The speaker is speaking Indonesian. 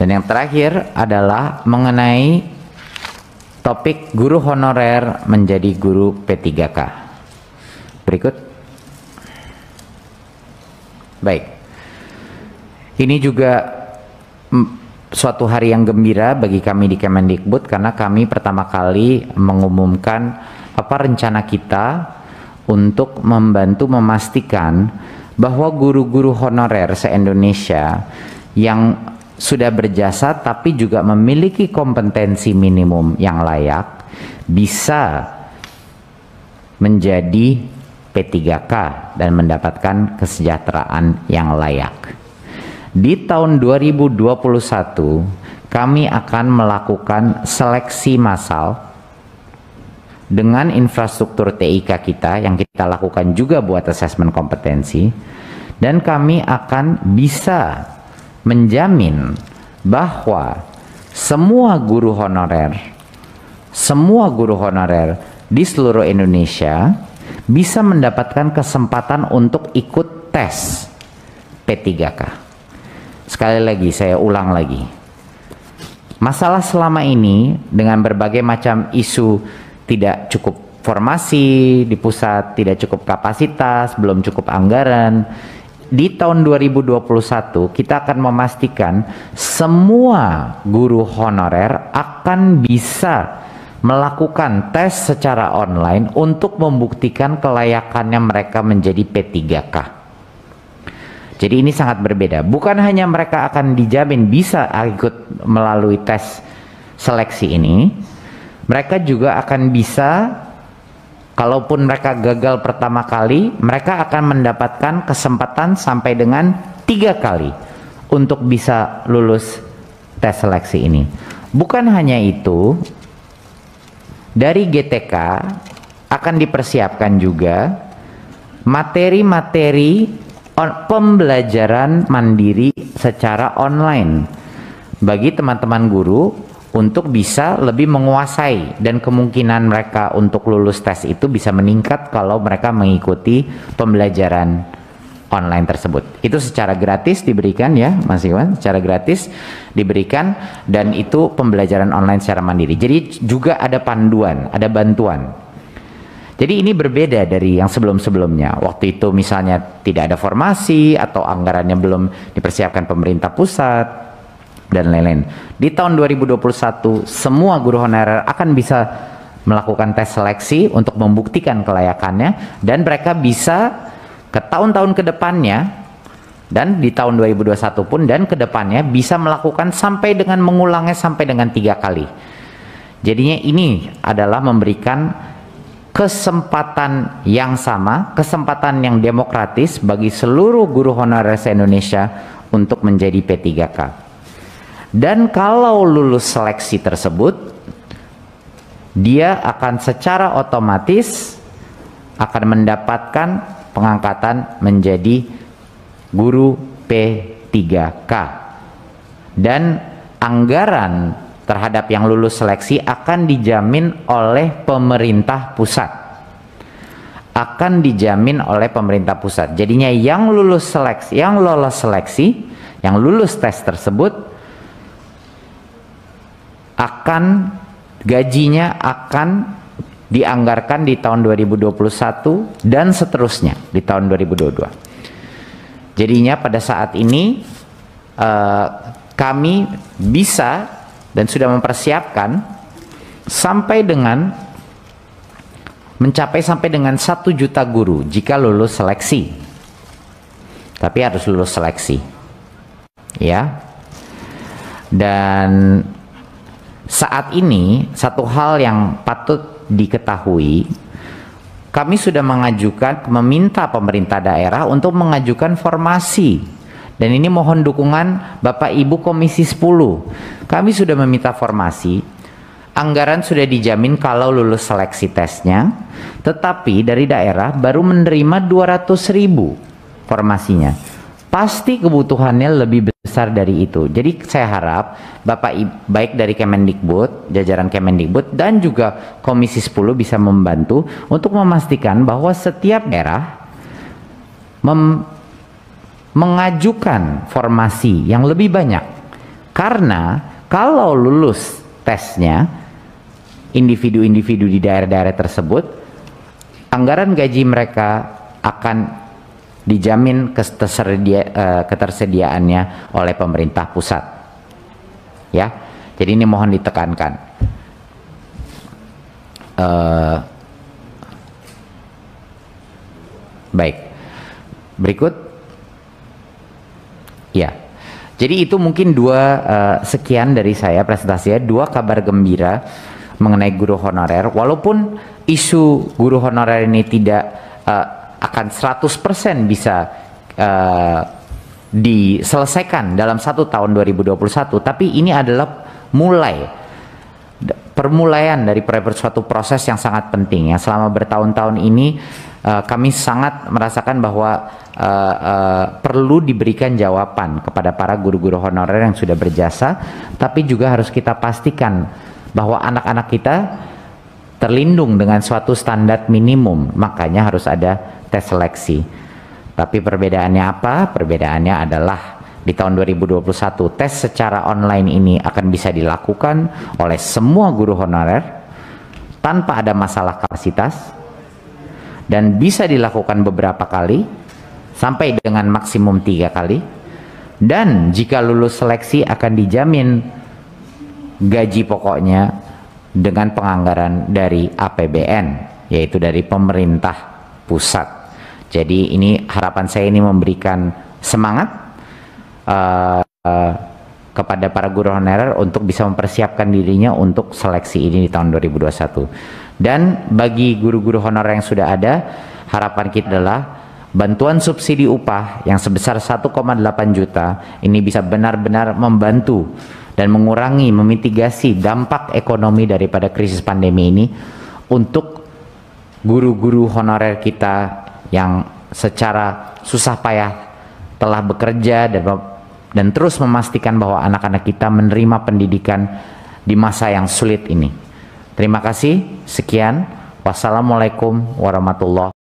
Dan yang terakhir adalah mengenai topik guru honorer menjadi guru P3K. Berikut. Baik. Ini juga suatu hari yang gembira bagi kami di Kemendikbud, karena kami pertama kali mengumumkan apa rencana kita untuk membantu memastikan bahwa guru-guru honorer se-Indonesia yang sudah berjasa tapi juga memiliki kompetensi minimum yang layak bisa menjadi P3K dan mendapatkan kesejahteraan yang layak. Di tahun 2021 kami akan melakukan seleksi massal dengan infrastruktur TIK kita yang kita lakukan juga buat asesmen kompetensi, dan kami akan bisa menjamin bahwa semua guru honorer di seluruh Indonesia bisa mendapatkan kesempatan untuk ikut tes P3K. Sekali lagi saya ulang lagi, masalah selama ini dengan berbagai macam isu tidak cukup formasi di pusat, tidak cukup kapasitas, belum cukup anggaran. Di tahun 2021 kita akan memastikan semua guru honorer akan bisa melakukan tes secara online untuk membuktikan kelayakannya mereka menjadi P3K. Jadi ini sangat berbeda. Bukan hanya mereka akan dijamin bisa ikut melalui tes seleksi ini, mereka juga akan bisa, kalaupun mereka gagal pertama kali, mereka akan mendapatkan kesempatan sampai dengan 3 kali untuk bisa lulus tes seleksi ini. Bukan hanya itu, dari GTK akan dipersiapkan juga materi-materi pembelajaran mandiri secara online bagi teman-teman guru untuk bisa lebih menguasai, dan kemungkinan mereka untuk lulus tes itu bisa meningkat kalau mereka mengikuti pembelajaran online tersebut. Itu secara gratis diberikan ya Mas Iwan, secara gratis diberikan, dan itu pembelajaran online secara mandiri. Jadi juga ada panduan, ada bantuan. Jadi ini berbeda dari yang sebelum-sebelumnya. Waktu itu misalnya tidak ada formasi atau anggarannya belum dipersiapkan pemerintah pusat dan lain-lain. Di tahun 2021 semua guru honorer akan bisa melakukan tes seleksi untuk membuktikan kelayakannya, dan mereka bisa ke tahun-tahun ke depannya, dan di tahun 2021 pun dan ke depannya bisa melakukan sampai dengan mengulangnya sampai dengan 3 kali. Jadinya ini adalah memberikan kesempatan yang sama, kesempatan yang demokratis bagi seluruh guru honorer se-Indonesia untuk menjadi P3K. Dan kalau lulus seleksi tersebut, dia akan secara otomatis akan mendapatkan pengangkatan menjadi guru P3K. Dan anggaran terhadap yang lulus seleksi akan dijamin oleh pemerintah pusat. Akan dijamin oleh pemerintah pusat. Jadinya yang lulus seleksi, yang lolos seleksi, yang lulus tes tersebut, akan gajinya akan dianggarkan di tahun 2021 dan seterusnya di tahun 2022. Jadinya pada saat ini kami bisa dan sudah mempersiapkan sampai dengan mencapai sampai dengan 1 juta guru jika lulus seleksi. Tapi harus lulus seleksi. Ya. Dan saat ini satu hal yang patut diketahui, kami sudah meminta pemerintah daerah untuk mengajukan formasi. Dan ini mohon dukungan Bapak Ibu Komisi 10. Kami sudah meminta formasi. Anggaran sudah dijamin kalau lulus seleksi tesnya. Tetapi dari daerah baru menerima 200.000 formasinya. Pasti kebutuhannya lebih besar dari itu. Jadi saya harap Bapak baik dari Kemendikbud, jajaran Kemendikbud, dan juga Komisi 10 bisa membantu untuk memastikan bahwa setiap daerah mengajukan formasi yang lebih banyak. Karena kalau lulus tesnya individu-individu di daerah-daerah tersebut, anggaran gaji mereka akan dijamin ketersediaannya oleh pemerintah pusat. Ya, jadi ini mohon ditekankan. Baik, berikut. Ya, jadi itu mungkin sekian dari saya presentasinya, 2 kabar gembira mengenai guru honorer. Walaupun isu guru honorer ini tidak akan 100% bisa diselesaikan dalam 1 tahun 2021, tapi ini adalah permulaian dari suatu proses yang sangat penting ya. Selama bertahun-tahun ini kami sangat merasakan bahwa perlu diberikan jawaban kepada para guru-guru honorer yang sudah berjasa, tapi juga harus kita pastikan bahwa anak-anak kita terlindung dengan suatu standar minimum, makanya harus ada tes seleksi. Tapi perbedaannya apa? Perbedaannya adalah di tahun 2021 tes secara online ini akan bisa dilakukan oleh semua guru honorer tanpa ada masalah kapasitas, dan bisa dilakukan beberapa kali sampai dengan maksimum 3 kali, dan jika lulus seleksi akan dijamin gaji pokoknya dengan penganggaran dari APBN, yaitu dari pemerintah pusat. Jadi ini harapan saya ini memberikan semangat kepada para guru honorer untuk bisa mempersiapkan dirinya untuk seleksi ini di tahun 2021. Dan bagi guru-guru honorer yang sudah ada, harapan kita adalah bantuan subsidi upah yang sebesar 1,8 juta ini bisa benar-benar membantu dan mengurangi, memitigasi dampak ekonomi daripada krisis pandemi ini untuk guru-guru honorer kita yang secara susah payah telah bekerja dan terus memastikan bahwa anak-anak kita menerima pendidikan di masa yang sulit ini. Terima kasih, sekian. Wassalamualaikum warahmatullahi wabarakatuh.